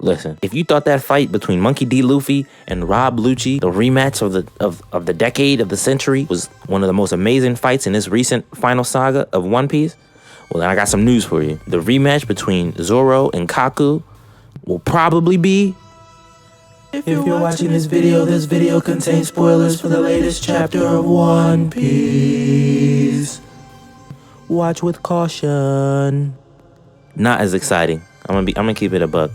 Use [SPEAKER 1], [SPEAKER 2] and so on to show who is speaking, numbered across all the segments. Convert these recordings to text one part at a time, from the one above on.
[SPEAKER 1] Listen, if you thought that fight between Monkey D. Luffy and Rob Lucci, the rematch of the decade, of the century, was one of the most amazing fights in this recent final saga of One Piece, well, then I got some news for you. The rematch between Zoro and Kaku will probably be...
[SPEAKER 2] If you're watching this video contains spoilers for the latest chapter of One Piece.
[SPEAKER 1] Watch with caution. Not as exciting. I'm gonna keep it a buck.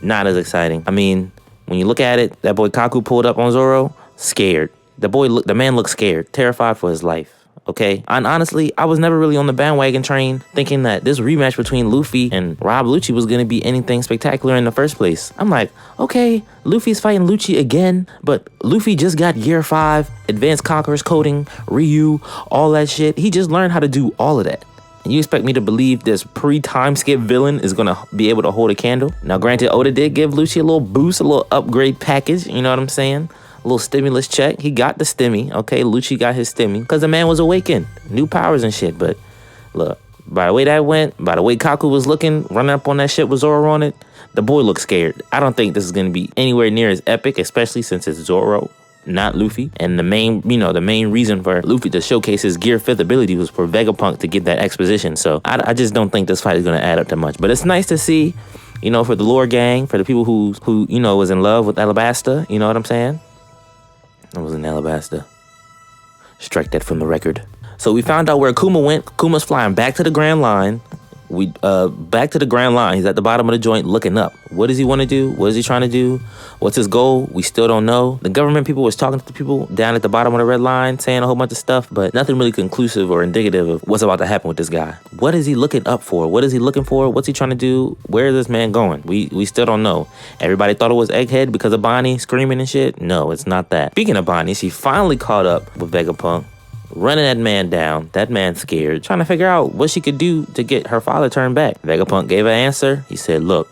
[SPEAKER 1] Not as exciting. I mean, when you look at it, that boy Kaku pulled up on Zoro, scared. The man looked scared, terrified for his life. Okay, and honestly, I was never really on the bandwagon train thinking that this rematch between Luffy and Rob Lucci was gonna be anything spectacular in the first place. I'm like, okay, Luffy's fighting Lucci again, but Luffy just got Gear 5, Advanced Conqueror's Coding, Ryu, all that shit. He just learned how to do all of that. And you expect me to believe this pre-time skip villain is gonna be able to hold a candle? Now, granted, Oda did give Lucci a little boost, a little upgrade package, you know what I'm saying? A little stimulus check. He got the stimmy, okay? Lucci got his stimmy because the man was awakened. New powers and shit, but look, by the way that went, by the way Kaku was looking, running up on that shit with Zoro on it, the boy looked scared. I don't think this is gonna be anywhere near as epic, especially since it's Zoro, not Luffy. And the main reason for Luffy to showcase his Gear 5th ability was for Vegapunk to get that exposition. So I just don't think this fight is gonna add up to much. But it's nice to see, you know, for the lore gang, for the people who you know, was in love with Alabasta, you know what I'm saying? I was in Alabasta. Strike that from the record. So we found out where Kuma went. Kuma's flying back to the Grand Line. Back to the Grand Line. He's at the bottom of the joint looking up. What does he want to do? What is he trying to do? What's his goal? We still don't know. The government people was talking to the people down at the bottom of the red line, saying a whole bunch of stuff, but nothing really conclusive or indicative of what's about to happen with this guy. What is he looking up for? What is he looking for? What's he trying to do? Where is this man going? We still don't know. Everybody thought it was Egghead because of Bonnie screaming and shit. No, it's not that. Speaking of Bonnie, she finally caught up with Vegapunk, running that man down. That man scared, trying to figure out what she could do to get her father turned back. Vegapunk gave an answer. He said, look,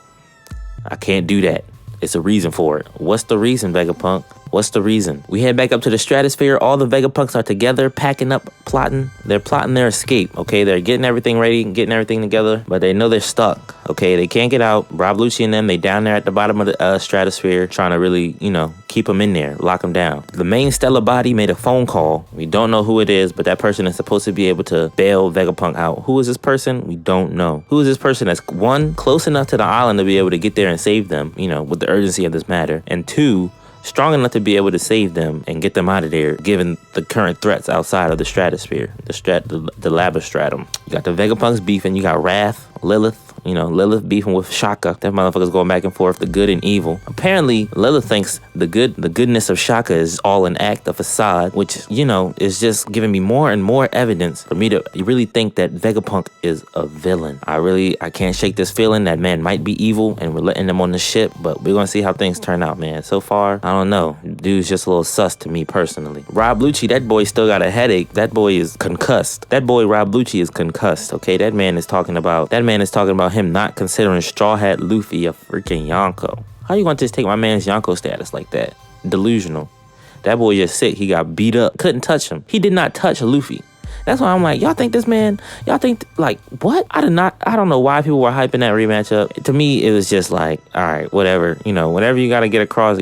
[SPEAKER 1] I can't do that. It's a reason for it. What's the reason, Vegapunk? What's the reason? We head back up to the stratosphere. All the Vegapunks are together, packing up, plotting. They're plotting their escape, okay? They're getting everything ready, getting everything together, but they know they're stuck, okay? They can't get out. Rob Lucci and them, they down there at the bottom of the stratosphere, trying to really, you know, keep them in there, lock them down. The main Stella body made a phone call. We don't know who it is, but that person is supposed to be able to bail Vegapunk out. Who is this person? We don't know. Who is this person that's, one, close enough to the island to be able to get there and save them, you know, with the urgency of this matter, and two, strong enough to be able to save them and get them out of there, given the current threats outside of the stratosphere, the labostratum. You got the Vegapunks beefing, you got Wrath, Lilith, you know, Lilith beefing with Shaka. That motherfucker's going back and forth, the good and evil. Apparently, Lilith thinks the goodness of Shaka is all an act, a facade, which, you know, is just giving me more and more evidence for me to really think that Vegapunk is a villain. I can't shake this feeling that man might be evil and we're letting him on the ship, but we're gonna see how things turn out, man. So far, I don't know. Dude's just a little sus to me personally. Rob Lucci, that boy still got a headache. That boy is concussed. That boy Rob Lucci is concussed, okay? That man is talking about him not considering Straw Hat Luffy a freaking Yonko. How you gonna just take my man's Yonko status like that? Delusional. That boy just sick. He got beat up. Couldn't touch him. He did not touch Luffy. That's why I'm like, y'all think, like, what? I don't know why people were hyping that rematch up. To me, it was just like, all right, whatever. You know, whatever you gotta get across,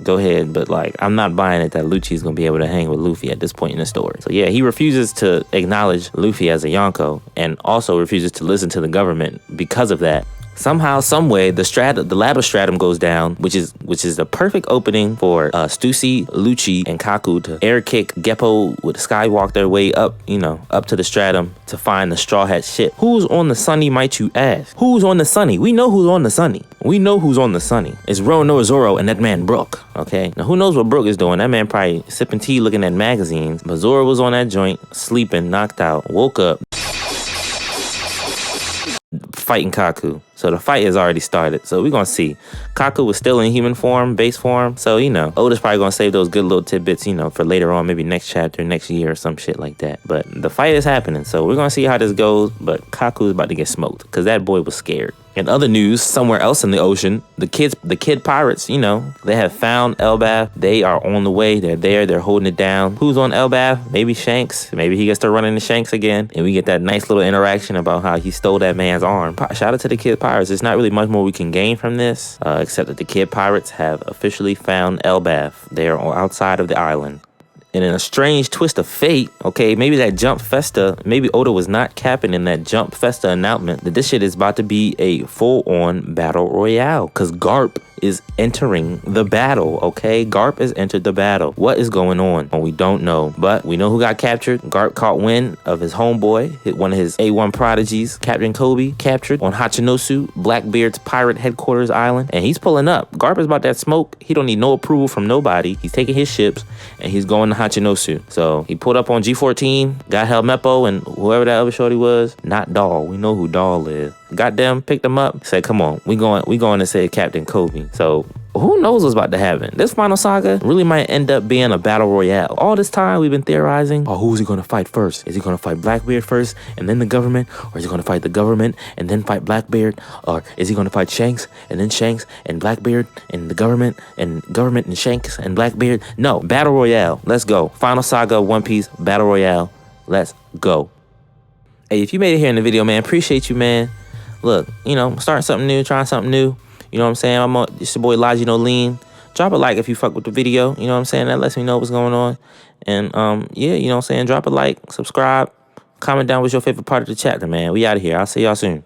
[SPEAKER 1] go ahead. But like, I'm not buying it that Lucci's gonna be able to hang with Luffy at this point in the story. So yeah, he refuses to acknowledge Luffy as a Yonko and also refuses to listen to the government because of that. Somehow, someway, the labostratum goes down, which is the perfect opening for Stussy, Lucci, and Kaku to air kick Geppo with Skywalk their way up, you know, up to the stratum to find the Straw Hat ship. Who's on the Sunny, might you ask? Who's on the Sunny? We know who's on the Sunny. It's Roanoa Zoro and that man Brook, okay? Now, who knows what Brook is doing? That man probably sipping tea, looking at magazines. But Zoro was on that joint, sleeping, knocked out, woke up, fighting Kaku. So the fight has already started. So we're gonna see. Kaku was still in human form, base form. So, you know, Oda's probably gonna save those good little tidbits, you know, for later on, maybe next chapter, next year or some shit like that. But the fight is happening. So we're gonna see how this goes. But Kaku's about to get smoked because that boy was scared. In other news, somewhere else in the ocean, the kid pirates, you know, they have found Elbaf. They are on the way. They're there. They're holding it down. Who's on Elbaf? Maybe Shanks. Maybe he gets to run into Shanks again. And we get that nice little interaction about how he stole that man's arm. Shout out to the kid pirates. There's not really much more we can gain from this, except that the kid pirates have officially found Elbaf. They are outside of the island. And in a strange twist of fate, okay, maybe that Jump Festa, maybe Oda was not capping in that Jump Festa announcement that this shit is about to be a full-on battle royale, because Garp is entering the battle, okay? Garp has entered the battle. What is going on? Well, we don't know, but we know who got captured. Garp caught wind of his homeboy, one of his A1 prodigies, Captain Kobe, captured on Hachinosu, Blackbeard's pirate headquarters island, and he's pulling up. Garp is about that smoke. He don't need no approval from nobody. He's taking his ships, and he's going to Hachinosu. So he pulled up on G14, got Helmeppo, and whoever that other shorty was, not Doll. We know who Doll is. Got them, picked them up, said, come on, we going to save Captain Kobe. So who knows what's about to happen? This final saga really might end up being a battle royale. All this time we've been theorizing, oh, who's he going to fight first? Is he going to fight Blackbeard first and then the government? Or is he going to fight the government and then fight Blackbeard? Or is he going to fight Shanks and then Shanks and Blackbeard and the government and Shanks and Blackbeard? No, battle royale. Let's go. Final saga, One Piece, battle royale. Let's go. Hey, if you made it here in the video, man, appreciate you, man. Look, you know, starting something new, trying something new. You know what I'm saying? It's your boy LADJINOLEAN. Drop a like if you fuck with the video. You know what I'm saying? That lets me know what's going on. And yeah, you know what I'm saying? Drop a like, subscribe, comment down what's your favorite part of the chapter, man. We out of here. I'll see y'all soon.